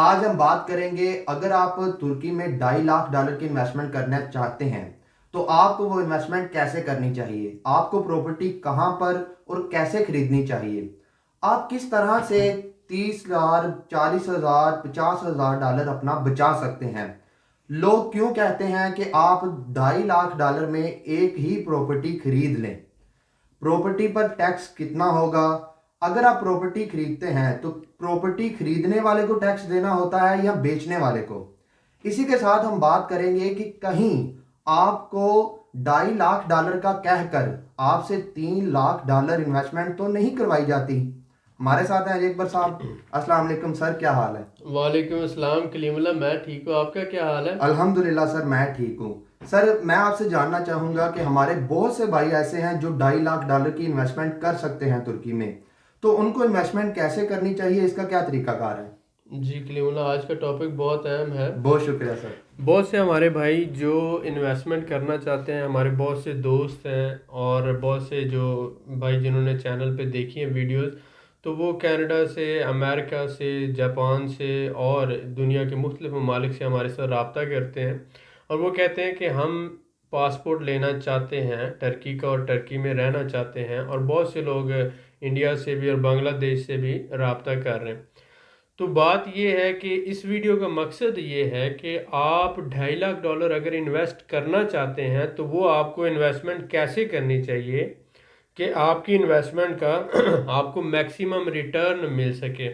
आज हम बात करेंगे, अगर आप तुर्की में $2.5 लाख की इन्वेस्टमेंट करना चाहते हैं तो आपको वो इन्वेस्टमेंट कैसे करनी चाहिए, आपको प्रॉपर्टी कहां पर और कैसे खरीदनी चाहिए, आप किस तरह से 30,000, 40,000, $50,000 अपना बचा सकते हैं। लोग क्यों कहते हैं कि आप $2.5 लाख में एक ही प्रॉपर्टी खरीद लें। प्रॉपर्टी पर टैक्स कितना होगा। अगर आप प्रॉपर्टी खरीदते हैं तो प्रॉपर्टी खरीदने वाले को टैक्स देना होता है या बेचने वाले को। इसी के साथ हम बात करेंगे कि कहीं आपको $2.5 लाख का कहकर आपसे $3 लाख इन्वेस्टमेंट तो नहीं करवाई जाती। हमारे साथ हैं अजय साहब। अस्सलाम वालेकुम सर, क्या हाल है। वालेकुम अस्सलाम कलीमुल्लाह। मैं ठीक हूँ, आपका क्या हाल है? अल्हम्दुलिल्लाह सर, मैं ठीक हूँ। सर मैं आपसे जानना चाहूँगा कि हमारे बहुत से भाई ऐसे हैं जो $2.5 लाख की इन्वेस्टमेंट कर सकते हैं तुर्की में, तो उनको इन्वेस्टमेंट कैसे करनी चाहिए, इसका क्या तरीकाकार है। जी कलीमुल्लाह, आज का टॉपिक बहुत अहम है। बहुत शुक्रिया सर। बहुत से हमारे भाई जो इन्वेस्टमेंट करना चाहते हैं, हमारे बहुत से दोस्त हैं और बहुत से जो भाई जिन्होंने चैनल पे देखी हैं वीडियोस, तो वो कनाडा से, अमेरिका से, जापान से और दुनिया के मुख्तलिफ ममालिक से हमारे साथ रब्ता करते हैं। और वो कहते हैं कि हम पासपोर्ट लेना चाहते हैं टर्की का और टर्की में रहना चाहते हैं, और बहुत से लोग इंडिया से भी और बांग्लादेश से भी रब्ता कर रहे हैं। तो बात ये है कि इस वीडियो का मकसद ये है कि आप $2.5 लाख अगर इन्वेस्ट करना चाहते हैं तो वो आपको इन्वेस्टमेंट कैसे करनी चाहिए कि आपकी इन्वेस्टमेंट का आपको मैक्सिमम रिटर्न मिल सके,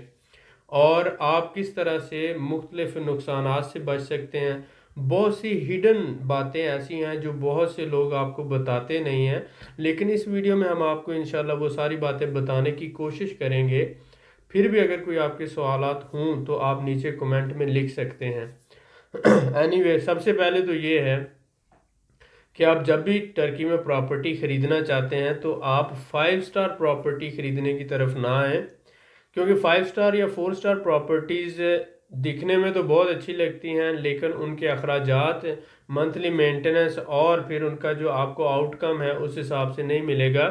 और आप किस तरह से मुख्तलिफ नुकसानात से बच सकते हैं। बहुत सी हिडन बातें ऐसी हैं जो बहुत से लोग आपको बताते नहीं हैं, लेकिन इस वीडियो में हम आपको इंशाल्लाह वो सारी बातें बताने की कोशिश करेंगे। फिर भी अगर कोई आपके सवालात हों तो आप नीचे कमेंट में लिख सकते हैं। एनीवे, सबसे पहले तो ये है कि आप जब भी टर्की में प्रॉपर्टी ख़रीदना चाहते हैं तो आप 5 स्टार प्रॉपर्टी ख़रीदने की तरफ ना आएँ, क्योंकि 5 स्टार या 4 स्टार प्रॉपर्टीज़ दिखने में तो बहुत अच्छी लगती हैं, लेकिन उनके अखराजात, मंथली मेंटेनेंस और फिर उनका जो आपको आउटकम है उस हिसाब से नहीं मिलेगा।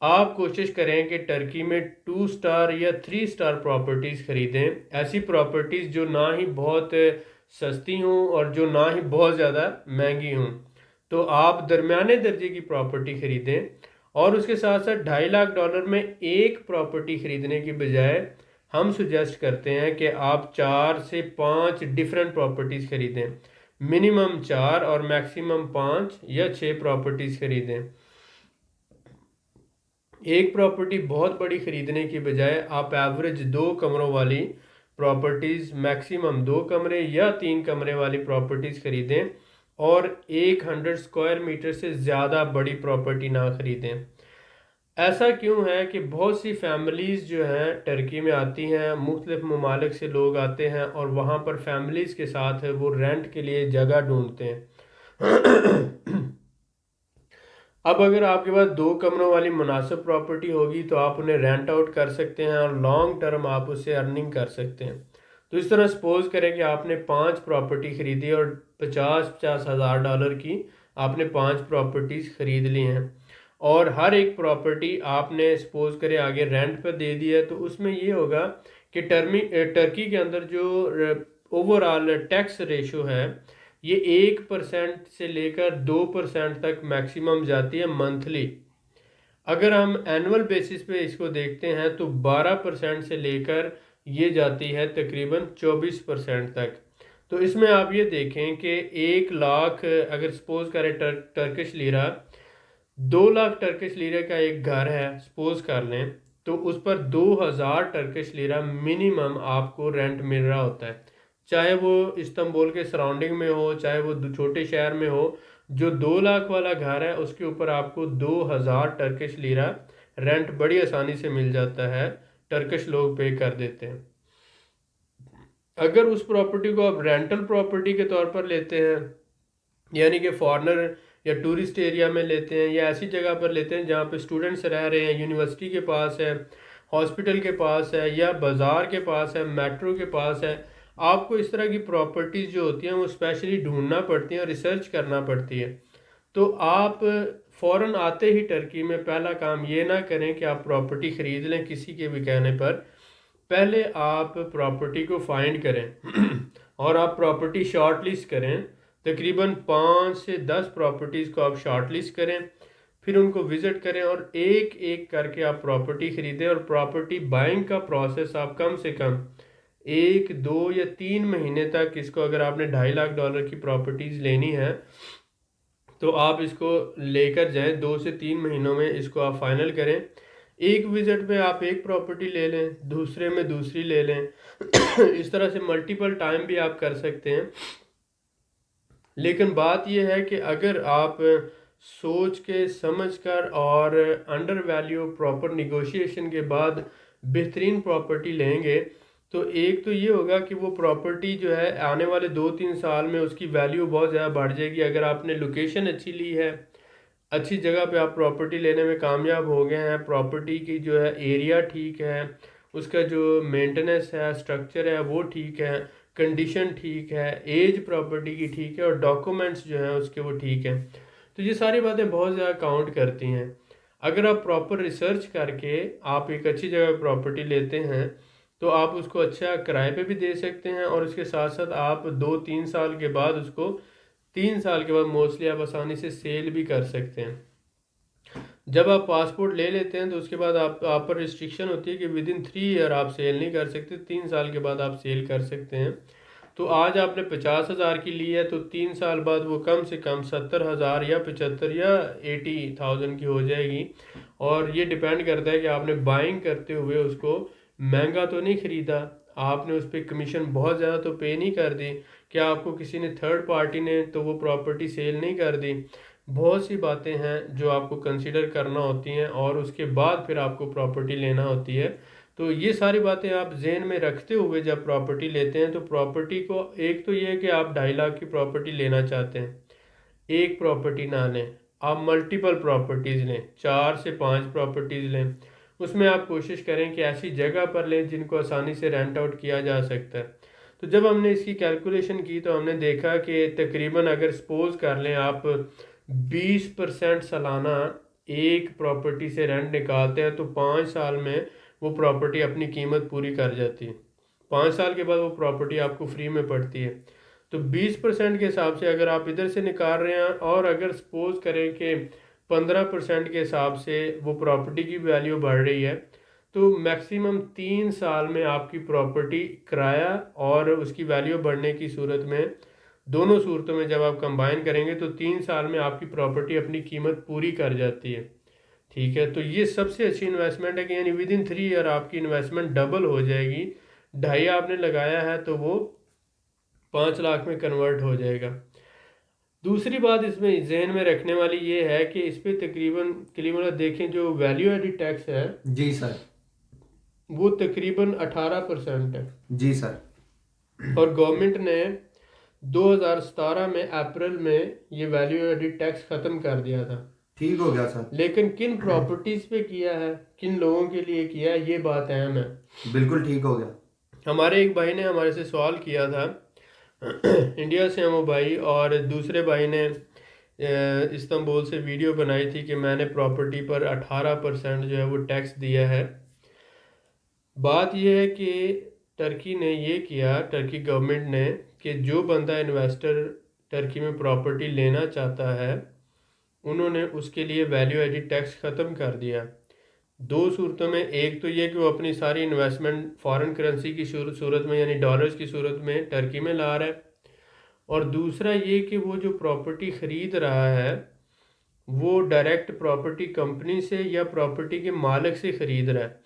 आप कोशिश करें कि टर्की में 2 स्टार या 3 स्टार प्रॉपर्टीज़ ख़रीदें, ऐसी प्रॉपर्टीज़ जो ना ही बहुत सस्ती हों और जो ना ही बहुत ज़्यादा महंगी हों। तो आप दरमियाने दर्जे की प्रॉपर्टी ख़रीदें, और उसके साथ साथ $2.5 लाख में एक प्रॉपर्टी ख़रीदने की बजाय हम सुजेस्ट करते हैं कि आप 4 से 5 डिफरेंट प्रॉपर्टीज़ ख़रीदें। मिनिमम 4 और मैक्सिमम 5 या 6 प्रॉपर्टीज़ ख़रीदें। एक प्रॉपर्टी बहुत बड़ी ख़रीदने की बजाय आप एवरेज 2 कमरों वाली प्रॉपर्टीज़, मैक्सिमम 2 कमरे या 3 कमरे वाली प्रॉपर्टीज़ ख़रीदें, और 100 स्क्वायर मीटर से ज़्यादा बड़ी प्रॉपर्टी ना ख़रीदें। ऐसा क्यों है कि बहुत सी फैमिलीज़ जो हैं टर्की में आती हैं, मुख्तलिफ ममालिक से लोग आते हैं और वहाँ पर फैमिलीज़ के साथ वो रेंट के लिए जगह ढूंढते हैं। अब अगर आपके पास 2 कमरों वाली मुनासिब प्रॉपर्टी होगी तो आप उन्हें रेंट आउट कर सकते हैं और लॉन्ग टर्म आप उससे अर्निंग कर सकते हैं। तो इस तरह सपोज करें कि आपने 5 प्रॉपर्टी ख़रीदी और 50-50 हज़ार डॉलर की आपने 5 प्रॉपर्टीज़ ख़रीद ली हैं, और हर एक प्रॉपर्टी आपने सपोज करें आगे रेंट पर दे दी है, तो उसमें ये होगा कि टर्की के अंदर जो ओवरऑल टैक्स रेशो है, ये 1% से लेकर 2% तक मैक्सिमम जाती है मंथली। अगर हम एनुअल बेसिस पे इसको देखते हैं तो 12% से लेकर ये जाती है तकरीबन 24% तक। तो इसमें आप ये देखें कि 1 लाख अगर सपोज करें टर्किश लीरा, 2 लाख टर्किश लीरे का एक घर है सपोज कर लें, तो उस पर 2,000 टर्किश लीरा मिनिमम आपको रेंट मिल रहा होता है। चाहे वो इस्तांबुल के सराउंडिंग में हो, चाहे वो छोटे शहर में हो, जो 2 लाख वाला घर है उसके ऊपर आपको 2,000 टर्किश लीरा रेंट बड़ी आसानी से मिल जाता है। टर्किश लोग पे कर देते हैं। अगर उस प्रॉपर्टी को आप रेंटल प्रॉपर्टी के तौर पर लेते हैं, यानी कि फॉरेनर या टूरिस्ट एरिया में लेते हैं, या ऐसी जगह पर लेते हैं जहाँ पे स्टूडेंट्स रह रहे हैं, यूनिवर्सिटी के पास है, हॉस्पिटल के पास है, या बाज़ार के पास है, मेट्रो के पास है, आपको इस तरह की प्रॉपर्टीज़ जो होती हैं वो स्पेशली ढूंढना पड़ती हैं और रिसर्च करना पड़ती है। तो आप फ़ौरन आते ही टर्की में पहला काम ये ना करें कि आप प्रॉपर्टी ख़रीद लें किसी के भी कहने पर। पहले आप प्रॉपर्टी को फाइंड करें और आप प्रॉपर्टी शॉर्ट लिस्ट करें। तकरीबन 5 से 10 प्रॉपर्टीज़ को आप शॉर्ट लिस्ट करें, फिर उनको विज़िट करें और एक एक करके आप प्रॉपर्टी ख़रीदें। और प्रॉपर्टी बाइंग का प्रोसेस आप कम से कम 1, 2 या 3 महीने तक इसको, अगर आपने $2.5 लाख की प्रॉपर्टीज़ लेनी है तो आप इसको लेकर जाएं। 2 से 3 महीनों में इसको आप फाइनल करें। एक विजिट में आप एक प्रॉपर्टी ले लें, दूसरे में दूसरी ले लें इस तरह से मल्टीपल टाइम भी आप कर सकते हैं। लेकिन बात यह है कि अगर आप सोच के समझ कर और अंडर वैल्यू प्रॉपर निगोशिएशन के बाद बेहतरीन प्रॉपर्टी लेंगे तो एक तो ये होगा कि वो प्रॉपर्टी जो है आने वाले 2-3 साल में उसकी वैल्यू बहुत ज़्यादा बढ़ जाएगी। अगर आपने लोकेशन अच्छी ली है, अच्छी जगह पे आप प्रॉपर्टी लेने में कामयाब हो गए हैं, प्रॉपर्टी की जो है एरिया ठीक है, उसका जो मेंटेनेंस है, स्ट्रक्चर है वो ठीक है, कंडीशन ठीक है, एज प्रॉपर्टी की ठीक है और डॉक्यूमेंट्स जो हैं उसके वो ठीक हैं, तो ये सारी बातें बहुत ज़्यादा काउंट करती हैं। अगर आप प्रॉपर रिसर्च करके आप एक अच्छी जगह प्रॉपर्टी लेते हैं तो आप उसको अच्छा किराए पे भी दे सकते हैं और उसके साथ साथ आप 2-3 साल के बाद उसको 3 साल के बाद मोस्टली आप आसानी से सेल भी कर सकते हैं। जब आप पासपोर्ट ले लेते हैं तो उसके बाद आप पर रिस्ट्रिक्शन होती है कि विद इन 3 ईयर आप सेल नहीं कर सकते, 3 साल के बाद आप सेल कर सकते हैं। तो आज आपने 50,000 की ली है तो 3 साल बाद वो कम से कम 70,000 या 75 या 80,000 की हो जाएगी। और ये डिपेंड करता है कि आपने बाइंग करते हुए उसको महंगा तो नहीं ख़रीदा, आपने उस पर कमीशन बहुत ज़्यादा तो पे नहीं कर दी, क्या आपको किसी ने थर्ड पार्टी ने तो वो प्रॉपर्टी सेल नहीं कर दी। बहुत सी बातें हैं जो आपको कंसीडर करना होती हैं और उसके बाद फिर आपको प्रॉपर्टी लेना होती है। तो ये सारी बातें आप जहन में रखते हुए जब प्रॉपर्टी लेते हैं तो प्रॉपर्टी को, एक तो ये है कि आप 2.5 लाख की प्रॉपर्टी लेना चाहते हैं, एक प्रॉपर्टी ना लें, आप मल्टीपल प्रॉपर्टीज़ लें, 4 से 5 प्रॉपर्टीज़ लें। उसमें आप कोशिश करें कि ऐसी जगह पर लें जिनको आसानी से रेंट आउट किया जा सकता है। तो जब हमने इसकी कैलकुलेशन की तो हमने देखा कि तकरीबन अगर सपोज कर लें आप 20% सालाना एक प्रॉपर्टी से रेंट निकालते हैं तो 5 साल में वो प्रॉपर्टी अपनी कीमत पूरी कर जाती है। 5 साल के बाद वो प्रॉपर्टी आपको फ्री में पड़ती है। तो 20% के हिसाब से अगर आप इधर से निकाल रहे हैं और अगर सपोज करें कि 15% के हिसाब से वो प्रॉपर्टी की वैल्यू बढ़ रही है तो मैक्सिमम 3 साल में आपकी प्रॉपर्टी किराया और उसकी वैल्यू बढ़ने की सूरत में, दोनों सूरतों में जब आप कंबाइन करेंगे तो 3 साल में आपकी प्रॉपर्टी अपनी कीमत पूरी कर जाती है। ठीक है, तो ये सबसे अच्छी इन्वेस्टमेंट है कि यानी विद इन 3 ईयर आपकी इन्वेस्टमेंट डबल हो जाएगी। 2.5 आपने लगाया है तो वो 5 लाख में कन्वर्ट हो जाएगा। दूसरी बात इसमें जहन में रखने वाली ये है कि इस पे तकरीबन देखें जो वैल्यू एडिड टैक्स है जी सर। वो तकरीबन 18% है। जी सर। और गवर्नमेंट ने 2017 में अप्रैल में ये वैल्यू एडिड टैक्स ख़त्म कर दिया था। ठीक हो गया सर। लेकिन किन प्रॉपर्टीज़ पे किया है, किन लोगों के लिए किया है, ये बात अहम है। बिल्कुल ठीक हो गया। हमारे एक भाई ने हमारे से सवाल किया था इंडिया से हैं वो भाई, और दूसरे भाई ने इस्तांबुल से वीडियो बनाई थी कि मैंने प्रॉपर्टी पर 18% जो है वो टैक्स दिया है। बात यह है कि टर्की ने ये किया, टर्की गवर्नमेंट ने, कि जो बंदा इन्वेस्टर टर्की में प्रॉपर्टी लेना चाहता है उन्होंने उसके लिए वैल्यू एडिड टैक्स ख़त्म कर दिया। दो सूरतों में, एक तो ये कि वो अपनी सारी इन्वेस्टमेंट फॉरेन करेंसी की सूरत में यानी डॉलर्स की सूरत में टर्की में ला रहा है, और दूसरा ये कि वो जो प्रॉपर्टी ख़रीद रहा है वो डायरेक्ट प्रॉपर्टी कंपनी से या प्रॉपर्टी के मालिक से ख़रीद रहा है।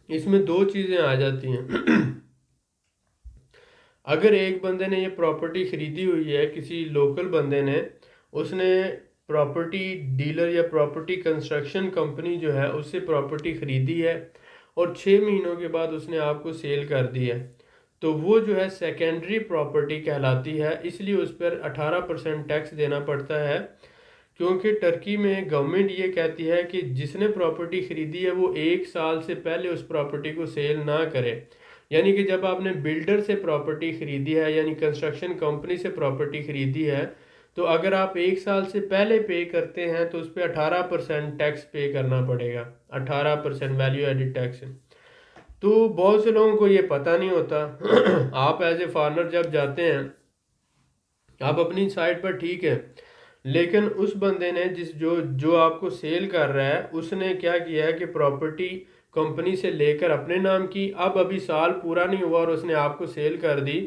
इसमें दो चीज़ें आ जाती हैं अगर एक बंदे ने ये प्रॉपर्टी ख़रीदी हुई है, किसी लोकल बंदे ने, उसने प्रॉपर्टी डीलर या प्रॉपर्टी कंस्ट्रक्शन कंपनी जो है उससे प्रॉपर्टी ख़रीदी है और 6 महीनों के बाद उसने आपको सेल कर दी है, तो वो जो है सेकेंडरी प्रॉपर्टी कहलाती है। इसलिए उस पर 18% टैक्स देना पड़ता है, क्योंकि टर्की में गवर्नमेंट ये कहती है कि जिसने प्रॉपर्टी ख़रीदी है वो 1 साल से पहले उस प्रॉपर्टी को सेल ना करे। यानी कि जब आपने बिल्डर से प्रॉपर्टी ख़रीदी है यानी कंस्ट्रक्शन कंपनी से प्रॉपर्टी ख़रीदी है तो अगर आप 1 साल से पहले पे करते हैं तो उस पर 18% टैक्स पे करना पड़ेगा, 18% वैल्यू एडिड टैक्स। तो बहुत से लोगों को ये पता नहीं होता। आप एज ए फार्मर जब जाते हैं, आप अपनी साइट पर ठीक है, लेकिन उस बंदे ने जिस जो जो आपको सेल कर रहा है, उसने क्या किया है कि प्रॉपर्टी कंपनी से लेकर अपने नाम की, अब अभी साल पूरा नहीं हुआ और उसने आपको सेल कर दी,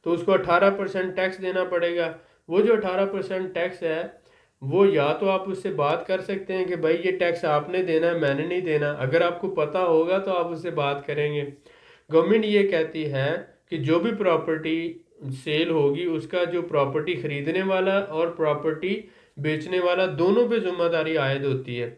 तो उसको 18% टैक्स देना पड़ेगा। वो जो 18% टैक्स है, वो या तो आप उससे बात कर सकते हैं कि भाई ये टैक्स आपने देना है, मैंने नहीं देना। अगर आपको पता होगा तो आप उससे बात करेंगे। गवर्नमेंट ये कहती है कि जो भी प्रॉपर्टी सेल होगी, उसका जो प्रॉपर्टी खरीदने वाला और प्रॉपर्टी बेचने वाला दोनों पे जिम्मेदारी आयद होती है।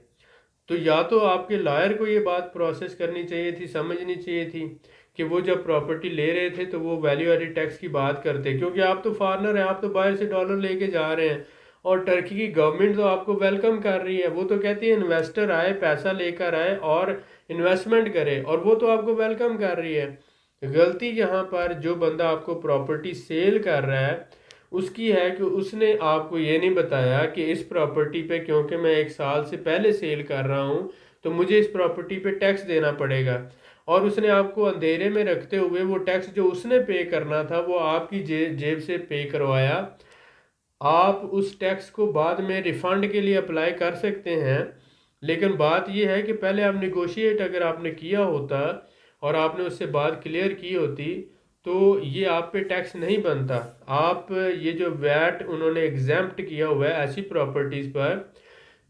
तो या तो आपके लॉयर को ये बात प्रोसेस करनी चाहिए थी, समझनी चाहिए थी कि वो जब प्रॉपर्टी ले रहे थे तो वो वैल्यू एडिड टैक्स की बात करते, क्योंकि आप तो फॉरेनर हैं, आप तो बाहर से डॉलर लेके जा रहे हैं और टर्की की गवर्नमेंट तो आपको वेलकम कर रही है। वो तो कहती है इन्वेस्टर आए, पैसा लेकर आए और इन्वेस्टमेंट करे, और वो तो आपको वेलकम कर रही है। गलती यहाँ पर जो बंदा आपको प्रॉपर्टी सेल कर रहा है उसकी है कि उसने आपको ये नहीं बताया कि इस प्रॉपर्टी पे, क्योंकि मैं 1 साल से पहले सेल कर रहा हूँ, तो मुझे इस प्रॉपर्टी पे टैक्स देना पड़ेगा। और उसने आपको अंधेरे में रखते हुए वो टैक्स जो उसने पे करना था वो आपकी जेब से पे करवाया। आप उस टैक्स को बाद में रिफंड के लिए अप्लाई कर सकते हैं, लेकिन बात यह है कि पहले आप निगोशिएट अगर आपने किया होता और आपने उससे बात क्लियर की होती, तो ये आप पे टैक्स नहीं बनता। आप ये जो वैट उन्होंने एग्जैम्प्ट किया हुआ है ऐसी प्रॉपर्टीज़ पर,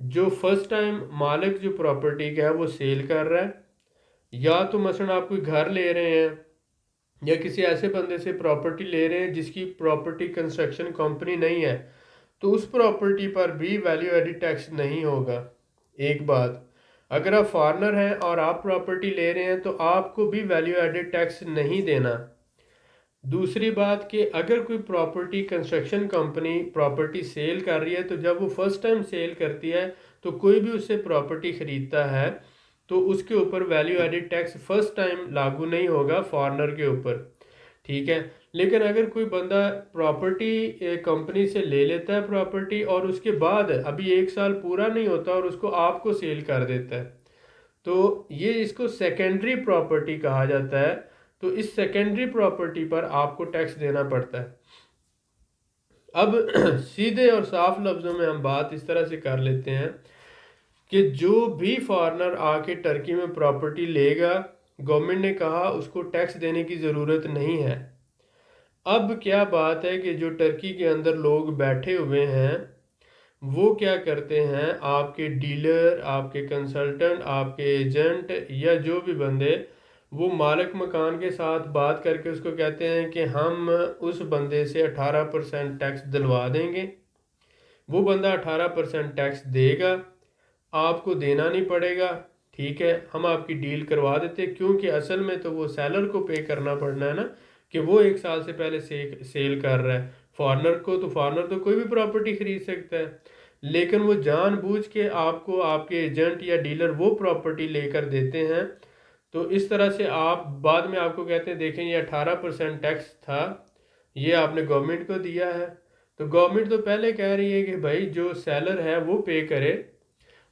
जो फर्स्ट टाइम मालिक जो प्रॉपर्टी का है वो सेल कर रहा है, या तो मसलन आप कोई घर ले रहे हैं या किसी ऐसे बंदे से प्रॉपर्टी ले रहे हैं जिसकी प्रॉपर्टी कंस्ट्रक्शन कंपनी नहीं है, तो उस प्रॉपर्टी पर भी वैल्यू एडिड टैक्स नहीं होगा। एक बात, अगर आप फॉरेनर हैं और आप प्रॉपर्टी ले रहे हैं तो आपको भी वैल्यू एडिड टैक्स नहीं देना। दूसरी बात कि अगर कोई property construction company property sale कर रही है, तो जब वो फर्स्ट टाइम सेल करती है तो कोई भी उससे प्रॉपर्टी खरीदता है तो उसके ऊपर value added tax first time लागू नहीं होगा फॉरेनर के ऊपर, ठीक है। लेकिन अगर कोई बंदा प्रॉपर्टी कंपनी से ले लेता है प्रॉपर्टी और उसके बाद अभी 1 साल पूरा नहीं होता और उसको आपको सेल कर देता है, तो ये इसको सेकेंडरी प्रॉपर्टी कहा जाता है। तो इस सेकेंडरी प्रॉपर्टी पर आपको टैक्स देना पड़ता है। अब सीधे और साफ लफ्ज़ों में हम बात इस तरह से कर लेते हैं कि जो भी फॉरेनर आके टर्की में प्रॉपर्टी लेगा, गवर्नमेंट ने कहा उसको टैक्स देने की ज़रूरत नहीं है। अब क्या बात है कि जो टर्की के अंदर लोग बैठे हुए हैं वो क्या करते हैं, आपके डीलर, आपके कंसल्टेंट, आपके एजेंट या जो भी बंदे, वो मालिक मकान के साथ बात करके उसको कहते हैं कि हम उस बंदे से 18% टैक्स दिलवा देंगे। वो बंदा 18% टैक्स देगा, आपको देना नहीं पड़ेगा, ठीक है, हम आपकी डील करवा देते हैं। क्योंकि असल में तो वो सेलर को पे करना पड़ना है ना, कि वो 1 साल से पहले सेल कर रहा है। फॉरेनर को तो, फॉरेनर तो कोई भी प्रॉपर्टी खरीद सकता है, लेकिन वो जानबूझ के आपको आपके एजेंट या डीलर वो प्रॉपर्टी लेकर देते हैं। तो इस तरह से आप बाद में आपको कहते हैं देखें ये 18% टैक्स था, ये आपने गवर्नमेंट को दिया है। तो गवर्नमेंट तो पहले कह रही है कि भाई जो सेलर है वो पे करे,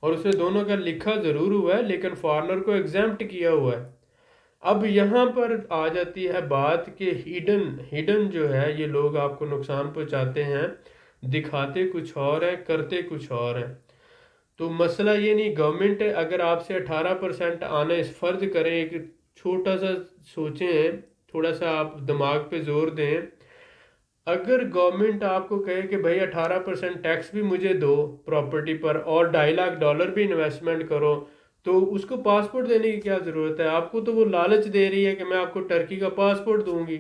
और उसमें दोनों का लिखा ज़रूर हुआ है लेकिन फॉरेनर को एग्जैम्प्ट किया हुआ है। अब यहाँ पर आ जाती है बात कि हिडन हिडन जो है, ये लोग आपको नुकसान पहुँचाते हैं, दिखाते कुछ और है, करते कुछ और है। तो मसला ये नहीं, गवर्नमेंट अगर आपसे 18% आना इस फर्ज करें, एक छोटा सा सोचें, थोड़ा सा आप दिमाग पे जोर दें, अगर गवर्नमेंट आपको कहे कि भाई 18% टैक्स भी मुझे दो प्रॉपर्टी पर और $2.5 भी इन्वेस्टमेंट करो, तो उसको पासपोर्ट देने की क्या ज़रूरत है? आपको तो वो लालच दे रही है कि मैं आपको टर्की का पासपोर्ट दूंगी।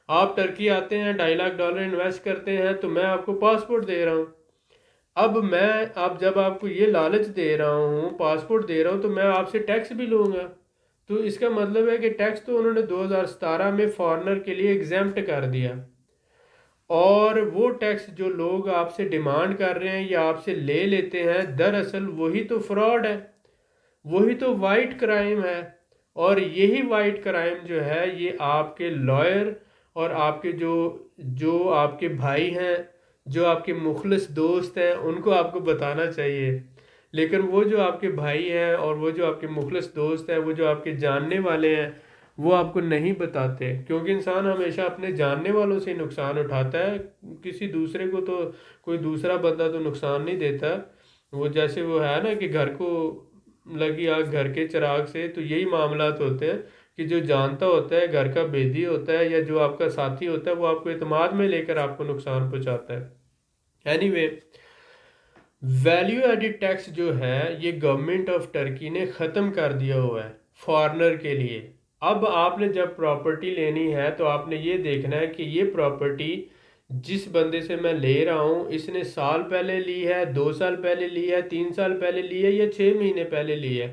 आप टर्की आते हैं, $2.5 इन्वेस्ट करते हैं, तो मैं आपको पासपोर्ट दे रहा हूँ। अब जब आपको ये लालच दे रहा हूँ, पासपोर्ट दे रहा हूँ, तो मैं आपसे टैक्स भी लूँगा। तो इसका मतलब है कि टैक्स तो उन्होंने 2017 में फॉरेनर के लिए एग्जैम्प्ट कर दिया, और वो टैक्स जो लोग आपसे डिमांड कर रहे हैं या आपसे ले लेते हैं, दरअसल वही तो फ्रॉड है, वही तो वाइट क्राइम है। और यही वाइट क्राइम जो है ये आपके लॉयर और आपके जो जो आपके भाई हैं, जो आपके मुखलिस दोस्त हैं, उनको आपको बताना चाहिए। लेकिन वो जो आपके भाई हैं और वो जो आपके मुखलिस दोस्त हैं, वो जो आपके जानने वाले हैं, वो आपको नहीं बताते, क्योंकि इंसान हमेशा अपने जानने वालों से नुकसान उठाता है, किसी दूसरे को तो कोई दूसरा बंदा तो नुकसान नहीं देता। वो जैसे वो है ना कि घर को लगी आग घर के चिराग से, तो यही मामलात होते हैं कि जो जानता होता है, घर का बेदी होता है, या जो आपका साथी होता है, वो आपको एतमाद में लेकर आपको नुकसान पहुंचाता है। एनीवे, वैल्यू एडिड टैक्स जो है ये गवर्नमेंट ऑफ टर्की ने ख़त्म कर दिया हुआ है फॉरेनर के लिए। अब आपने जब प्रॉपर्टी लेनी है तो आपने ये देखना है कि ये प्रॉपर्टी जिस बंदे से मैं ले रहा हूँ, इसने साल पहले ली है, 2 साल पहले ली है, 3 साल पहले ली है, या 6 महीने पहले ली है।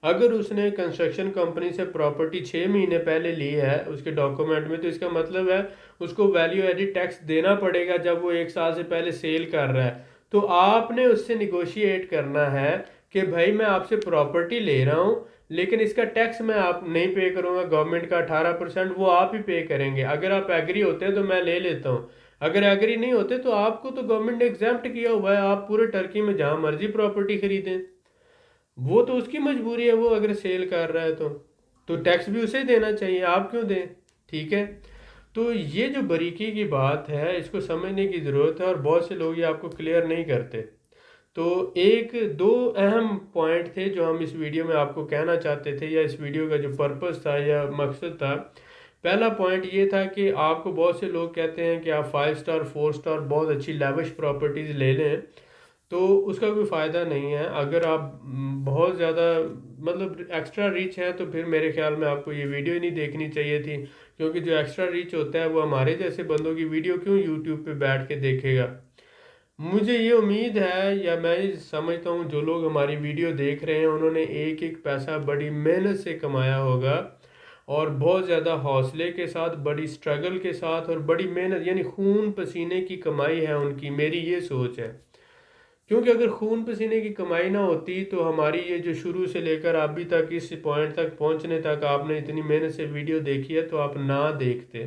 अगर उसने कंस्ट्रक्शन कंपनी से प्रॉपर्टी 6 महीने पहले ली है उसके डॉक्यूमेंट में, तो इसका मतलब है उसको वैल्यू एडिड टैक्स देना पड़ेगा जब वो 1 साल से पहले सेल कर रहा है। तो आपने उससे निगोशिएट करना है कि भाई मैं आपसे प्रॉपर्टी ले रहा हूँ, लेकिन इसका टैक्स मैं आप नहीं पे करूँगा, गवर्नमेंट का 18% वो आप ही पे करेंगे। अगर आप एग्री होते हैं तो मैं ले लेता हूँ, अगर एग्री नहीं होते तो आपको तो गवर्नमेंट ने एग्जाम्प्ट किया हुआ है, आप पूरे टर्की में जहाँ मर्जी प्रॉपर्टी खरीदें। वो तो उसकी मजबूरी है, वो अगर सेल कर रहा है तो टैक्स भी उसे देना चाहिए, आप क्यों दें। ठीक है, तो ये जो बारीकी की बात है इसको समझने की ज़रूरत है, और बहुत से लोग ये आपको क्लियर नहीं करते। तो एक दो अहम पॉइंट थे जो हम इस वीडियो में आपको कहना चाहते थे, या इस वीडियो का जो पर्पस था या मकसद था। पहला पॉइंट ये था कि आपको बहुत से लोग कहते हैं कि आप 5 स्टार 4 स्टार बहुत अच्छी लैविश प्रॉपर्टीज़ ले लें, तो उसका कोई फ़ायदा नहीं है। अगर आप बहुत ज़्यादा मतलब एक्स्ट्रा रिच है तो फिर मेरे ख्याल में आपको ये वीडियो ही नहीं देखनी चाहिए थी, क्योंकि जो एक्स्ट्रा रिच होता है वो हमारे जैसे बंदों की वीडियो क्यों यूट्यूब पे बैठ के देखेगा। मुझे ये उम्मीद है, या मैं ये समझता हूँ, जो लोग हमारी वीडियो देख रहे हैं उन्होंने एक एक पैसा बड़ी मेहनत से कमाया होगा, और बहुत ज़्यादा हौसले के साथ, बड़ी स्ट्रगल के साथ, और बड़ी मेहनत यानी खून पसीने की कमाई है उनकी, मेरी ये सोच है। क्योंकि अगर खून पसीने की कमाई ना होती तो हमारी ये जो शुरू से लेकर अभी तक इस पॉइंट तक पहुंचने तक आपने इतनी मेहनत से वीडियो देखी है तो आप ना देखते।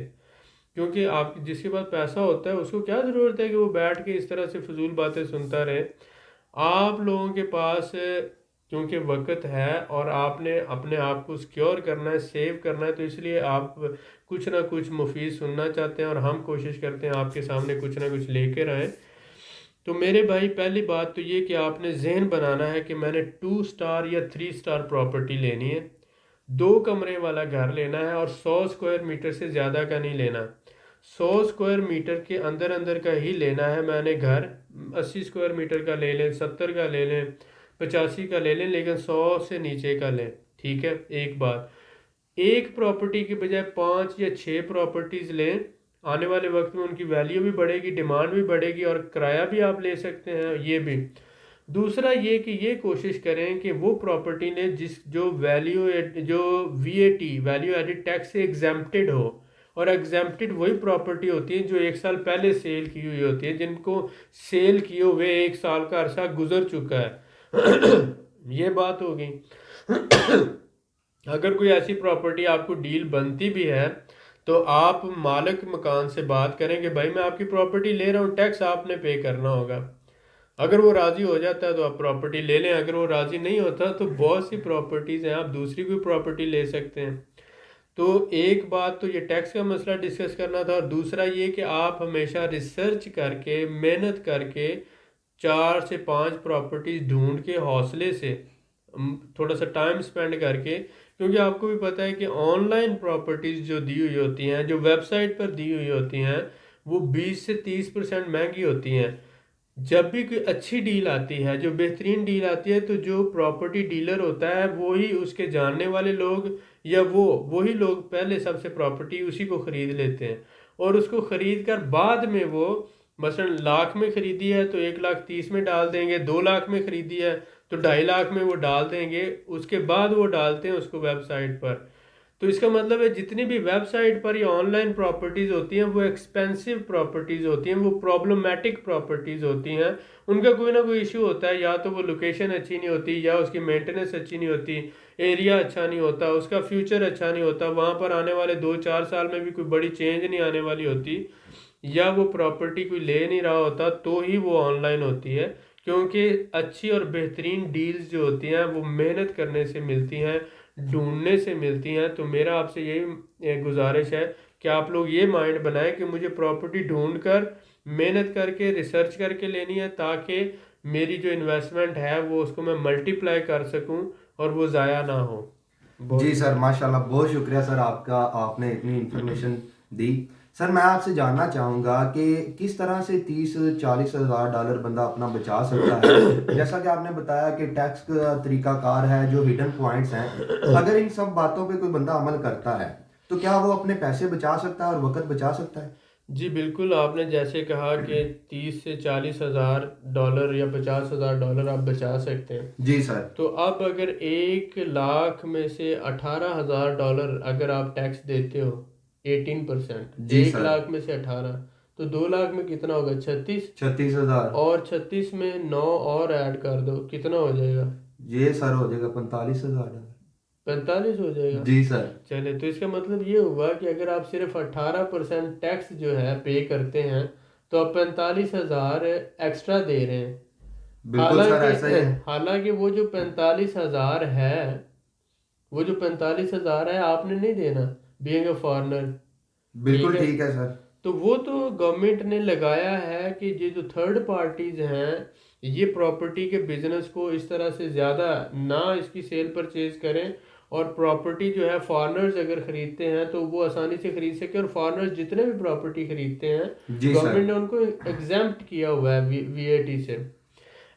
क्योंकि आप जिसके पास पैसा होता है उसको क्या ज़रूरत है कि वो बैठ के इस तरह से फजूल बातें सुनता रहे। आप लोगों के पास क्योंकि वक्त है और आपने अपने आप को सिक्योर करना है, सेव करना है, तो इसलिए आप कुछ ना कुछ मुफीद सुनना चाहते हैं, और हम कोशिश करते हैं आपके सामने कुछ ना कुछ लेकर आएँ। तो मेरे भाई, पहली बात तो ये कि आपने जहन बनाना है कि मैंने 2 स्टार या 3 स्टार प्रॉपर्टी लेनी है, 2 कमरे वाला घर लेना है, और 100 स्क्वायर मीटर से ज़्यादा का नहीं लेना। 100 स्क्वायर मीटर के अंदर अंदर का ही लेना है मैंने घर। 80 स्क्वायर मीटर का ले लें, 70 का ले लें, 85 का ले लें, लेकिन 100 से नीचे का लें। ठीक है, एक बात, एक प्रॉपर्टी की बजाय 5 या 6 प्रॉपर्टीज लें। आने वाले वक्त में उनकी वैल्यू भी बढ़ेगी, डिमांड भी बढ़ेगी, और किराया भी आप ले सकते हैं, ये भी। दूसरा ये कि ये कोशिश करें कि वो प्रॉपर्टी ने जो वीएटी वैल्यू एडिड टैक्स से एग्जेम्प्टेड हो। और एग्जेम्प्टेड वही प्रॉपर्टी होती है जो 1 साल पहले सेल की हुई होती है, जिनको सेल किए हुए 1 साल का अरसा गुजर चुका है। ये बात हो गई। अगर कोई ऐसी प्रॉपर्टी आपको डील बनती भी है तो आप मालिक मकान से बात करें कि भाई मैं आपकी प्रॉपर्टी ले रहा हूँ, टैक्स आपने पे करना होगा। अगर वो राज़ी हो जाता है तो आप प्रॉपर्टी ले लें, अगर वो राज़ी नहीं होता तो बहुत सी प्रॉपर्टीज़ हैं, आप दूसरी कोई प्रॉपर्टी ले सकते हैं। तो एक बात तो ये टैक्स का मसला डिस्कस करना था, और दूसरा ये कि आप हमेशा रिसर्च करके, मेहनत करके, 4 से 5 प्रॉपर्टीज ढूंढ के हौसले से, थोड़ा सा टाइम स्पेंड करके, क्योंकि आपको भी पता है कि ऑनलाइन प्रॉपर्टीज जो दी हुई होती हैं, जो वेबसाइट पर दी हुई होती हैं, वो 20 से 30% महंगी होती हैं। जब भी कोई अच्छी डील आती है, जो बेहतरीन डील आती है, तो जो प्रॉपर्टी डीलर होता है वो ही, उसके जानने वाले लोग, या वही लोग पहले सबसे प्रॉपर्टी उसी को ख़रीद लेते हैं, और उसको ख़रीद कर बाद में वो मसलन लाख में ख़रीदी है तो 1,30,000 में डाल देंगे, 2 लाख में ख़रीदी है तो 2.5 लाख में वो डाल देंगे, उसके बाद वो डालते हैं उसको वेबसाइट पर। तो इसका मतलब है जितनी भी वेबसाइट पर या ऑनलाइन प्रॉपर्टीज़ होती हैं वो एक्सपेंसिव प्रॉपर्टीज़ होती हैं, वो प्रॉब्लमेटिक प्रॉपर्टीज़ होती हैं। उनका कोई ना कोई इशू होता है, या तो वो लोकेशन अच्छी नहीं होती, या उसकी मेंटेनेंस अच्छी नहीं होती, एरिया अच्छा नहीं होता, उसका फ्यूचर अच्छा नहीं होता, वहाँ पर आने वाले 2-4 साल में भी कोई बड़ी चेंज नहीं आने वाली होती, या वो प्रॉपर्टी कोई ले नहीं रहा होता, तो ही वो ऑनलाइन होती है। क्योंकि अच्छी और बेहतरीन डील्स जो होती हैं वो मेहनत करने से मिलती हैं, ढूंढने से मिलती हैं। तो मेरा आपसे यही गुजारिश है कि आप लोग ये माइंड बनाएं कि मुझे प्रॉपर्टी ढूंढ कर मेहनत करके रिसर्च करके लेनी है, ताकि मेरी जो इन्वेस्टमेंट है वो उसको मैं मल्टीप्लाई कर सकूं और वो ज़ाया ना हो। जी बहुत सर, माशाल्लाह, बहुत शुक्रिया सर आपका, आपने इतनी इन्फॉर्मेशन दी। सर मैं आपसे जानना चाहूँगा कि किस तरह से 30-40 हज़ार डॉलर बंदा अपना बचा सकता है। जैसा कि आपने बताया कि टैक्स का तरीकाकार है, जो हिडन पॉइंट्स हैं, अगर इन सब बातों पे कोई बंदा अमल करता है तो क्या वो अपने पैसे बचा सकता है और वक़्त बचा सकता है? जी बिल्कुल, आपने जैसे कहा कि 30 से 40 हज़ार डॉलर या 50 हज़ार डॉलर आप बचा सकते हैं। जी सर। तो अब अगर 1 लाख में से 18 हज़ार डॉलर अगर आप टैक्स देते हो 18%, जी एक सर। लाख में से 18, तो 2 लाख में कितना होगा? 36। 36 हज़ार। और 36 में 9 और ऐड कर दो, कितना हो जाएगा? ये सर हो जाएगा 45 हज़ार। 45 हो जाएगा। जी सर। चले, तो इसका मतलब ये हुआ कि अगर आप सिर्फ 18% टैक्स जो है पे करते हैं, तो आप 45 हज़ार एक्स्ट्रा दे रहे हैं। बिल्कुल सर, हालांकि ऐसा ही है। हालांकि वो जो 45 हज़ार है, वो जो 45 हज़ार है आपने नहीं देना, बीइंग अ फॉरेनर। ठीक बिल्कुल है, ठीक है सर। तो वो तो गवर्नमेंट ने लगाया है कि ये जो थर्ड पार्टीज हैं, ये प्रॉपर्टी के बिजनेस को इस तरह से ज़्यादा ना इसकी सेल परचेज करें, और प्रॉपर्टी जो है फॉरेनर्स अगर ख़रीदते हैं तो वो आसानी से ख़रीद सके। और फॉरेनर्स जितने भी प्रॉपर्टी ख़रीदते हैं, जी सर। गवर्नमेंट ने उनको एग्जम्प्ट किया हुआ है वीएटी से।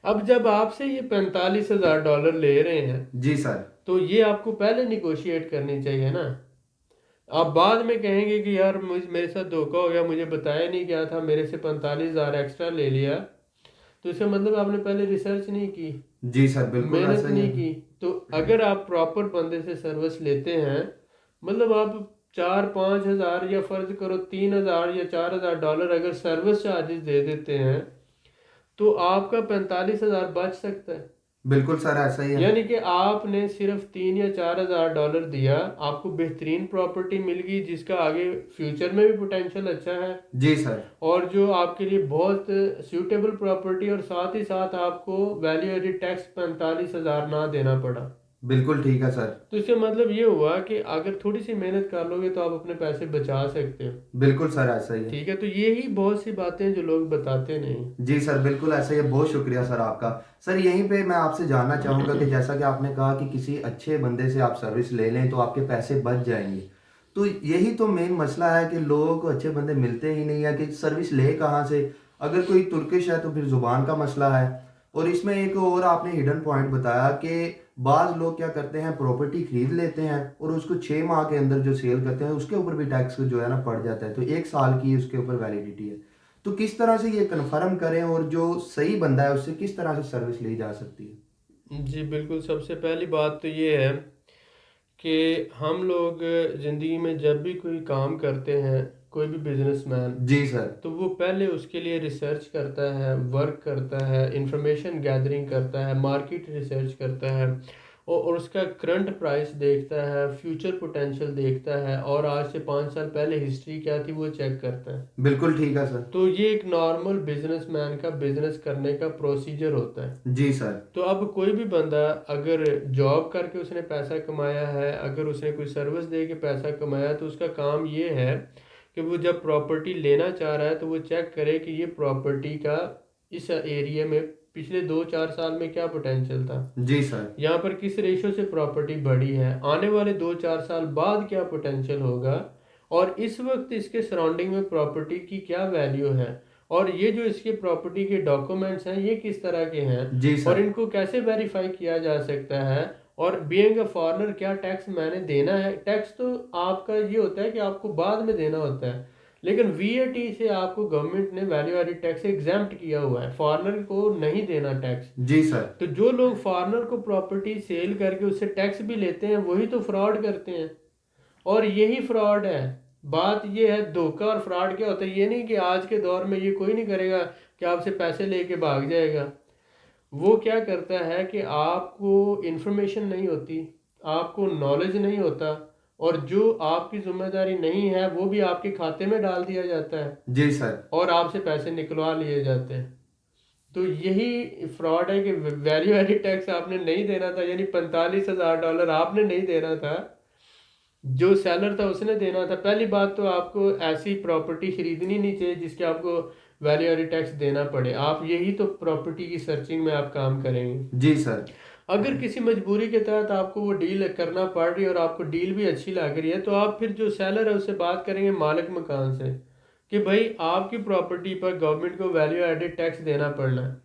अब जब आपसे ये 45 हज़ार डॉलर ले रहे हैं, जी सर। तो ये आपको पहले निगोशिएट करनी चाहिए ना। आप बाद में कहेंगे कि यार मेरे साथ धोखा हो गया, मुझे बताया नहीं क्या था, मेरे से 45 हज़ार एक्स्ट्रा ले लिया। तो इसका मतलब आपने पहले रिसर्च नहीं की, जी सर, बिल्कुल मेहनत ऐसा ही नहीं है। की। तो अगर आप प्रॉपर बंदे से सर्विस लेते हैं, मतलब आप 4-5 हज़ार या फर्ज करो 3 हज़ार या 4 हज़ार डॉलर अगर सर्विस चार्जेस दे देते हैं, तो आपका 45 हज़ार बच सकता है। बिल्कुल सर, ऐसा ही है। यानी कि आपने सिर्फ 3 या 4 हज़ार डॉलर दिया, आपको बेहतरीन प्रॉपर्टी मिल गई जिसका आगे फ्यूचर में भी पोटेंशियल अच्छा है, जी सर। और जो आपके लिए बहुत सूटेबल प्रॉपर्टी, और साथ ही साथ आपको वैल्यू एडिड टैक्स 45 हज़ार ना देना पड़ा। बिल्कुल ठीक है सर। तो इसका मतलब ये हुआ कि अगर थोड़ी सी मेहनत कर लोगे तो आप अपने पैसे बचा सकते हो। बिल्कुल सर, ऐसा ही है। ठीक है, तो ये ही बहुत सी बातें हैं जो लोग बताते नहीं। जी सर, बिल्कुल ऐसा ही है। बहुत शुक्रिया सर आपका। सर यहीं पे मैं आपसे जानना चाहूँगा कि जैसा कि आपने कहा कि किसी अच्छे बंदे से आप सर्विस ले लें तो आपके पैसे बच जाएंगे। तो यही तो मेन मसला है कि लोगों को अच्छे बंदे मिलते ही नहीं है कि सर्विस ले कहाँ से। अगर कोई तुर्किश है तो फिर ज़ुबान का मसला है। और इसमें एक और आपने हिडन पॉइंट बताया कि बाज़ लोग क्या करते हैं, प्रॉपर्टी खरीद लेते हैं और उसको 6 माह के अंदर जो सेल करते हैं उसके ऊपर भी टैक्स जो है ना पड़ जाता है, तो 1 साल की उसके ऊपर वैलिडिटी है। तो किस तरह से ये कन्फर्म करें और जो सही बंदा है उससे किस तरह से सर्विस ली जा सकती है? जी बिल्कुल, सबसे पहली बात तो ये है कि हम लोग ज़िंदगी में जब भी कोई काम करते हैं, कोई भी बिजनेसमैन, जी सर। तो वो पहले उसके लिए रिसर्च करता है, वर्क करता है, इंफॉर्मेशन गैदरिंग करता है, मार्केट रिसर्च करता है, और उसका करंट प्राइस देखता है, फ्यूचर पोटेंशियल देखता है, और आज से 5 साल पहले हिस्ट्री क्या थी वो चेक करता है। बिल्कुल ठीक है सर। तो ये एक नॉर्मल बिजनेसमैन का बिजनेस करने का प्रोसीजर होता है। जी सर। तो अब कोई भी बंदा अगर जॉब करके उसने पैसा कमाया है, अगर उसने कोई सर्विस दे के पैसा कमाया, तो उसका काम ये है कि वो जब प्रॉपर्टी लेना चाह रहा है तो वो चेक करे कि ये प्रॉपर्टी का इस एरिया में पिछले 2-4 साल में क्या पोटेंशियल था, जी सर। यहाँ पर किस रेशो से प्रॉपर्टी बढ़ी है, आने वाले 2-4 साल बाद क्या पोटेंशियल होगा, और इस वक्त इसके सराउंडिंग में प्रॉपर्टी की क्या वैल्यू है, और ये जो इसके प्रॉपर्टी के डॉक्यूमेंट्स हैं ये किस तरह के हैं, जी और सर। इनको कैसे वेरीफाई किया जा सकता है, और बीइंग अ फॉरेनर क्या टैक्स मैंने देना है। टैक्स तो आपका ये होता है कि आपको बाद में देना होता है, लेकिन वीएटी से आपको गवर्नमेंट ने वैल्यू एडिड टैक्स एग्जम्प्ट किया हुआ है, फॉरेनर को नहीं देना टैक्स। जी सर। तो जो लोग फॉरेनर को प्रॉपर्टी सेल करके उससे टैक्स भी लेते हैं, वही तो फ्रॉड करते हैं, और यही फ्रॉड है। बात ये है, धोखा और फ्रॉड क्या होता है, ये नहीं कि आज के दौर में ये कोई नहीं करेगा कि आपसे पैसे लेके भाग जाएगा। वो क्या करता है कि आपको इन्फॉर्मेशन नहीं होती, आपको नॉलेज नहीं होता, और जो आपकी जिम्मेदारी नहीं है वो भी आपके खाते में डाल दिया जाता है, जी सर। और आपसे पैसे निकलवा लिए जाते हैं। तो यही फ्रॉड है कि वैल्यू एडिड टैक्स आपने नहीं देना था, यानी $45,000 आपने नहीं देना था, जो सेलर था उसने देना था। पहली बात तो आपको ऐसी प्रॉपर्टी खरीदनी नहीं चाहिए जिसके आपको वैल्यू एडिड टैक्स देना पड़े। आप यही तो प्रॉपर्टी की सर्चिंग में आप काम करेंगे। जी सर। अगर किसी मजबूरी के तहत आपको वो डील करना पड़ रही है और आपको डील भी अच्छी लग रही है, तो आप फिर जो सेलर है उससे बात करेंगे मालिक मकान से कि भाई आपकी प्रॉपर्टी पर गवर्नमेंट को वैल्यू एडिड टैक्स देना पड़ना है।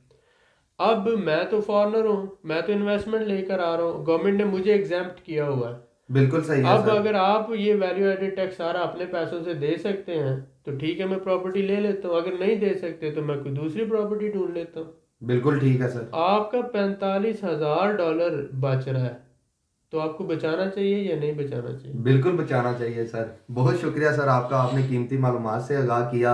अब मैं तो फॉरेनर हूँ, मैं तो इन्वेस्टमेंट लेकर आ रहा हूँ, गवर्नमेंट ने मुझे एग्जेम्प्ट किया हुआ है। बिल्कुल सही है अब सर। अगर आप ये वैल्यू एडिड टैक्स सारा अपने पैसों से दे सकते हैं तो ठीक है, मैं प्रॉपर्टी ले लेता हूँ। अगर नहीं दे सकते तो मैं कोई दूसरी प्रॉपर्टी ढूंढ लेता हूँ। बिल्कुल ठीक है सर। आपका $45,000 बच रहा है, तो आपको बचाना चाहिए या नहीं बचाना चाहिए? बिल्कुल बचाना चाहिए सर। बहुत शुक्रिया सर आपका, आपने कीमती मालूमात से आगाह किया।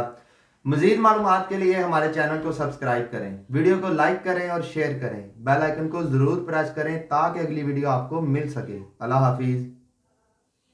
मजीद मालूमात के लिए हमारे चैनल को सब्सक्राइब करें, वीडियो को लाइक करें और शेयर करें, बेल आइकन को ज़रूर प्रेस करें ताकि अगली वीडियो आपको मिल सके। अल्लाह हाफिज़।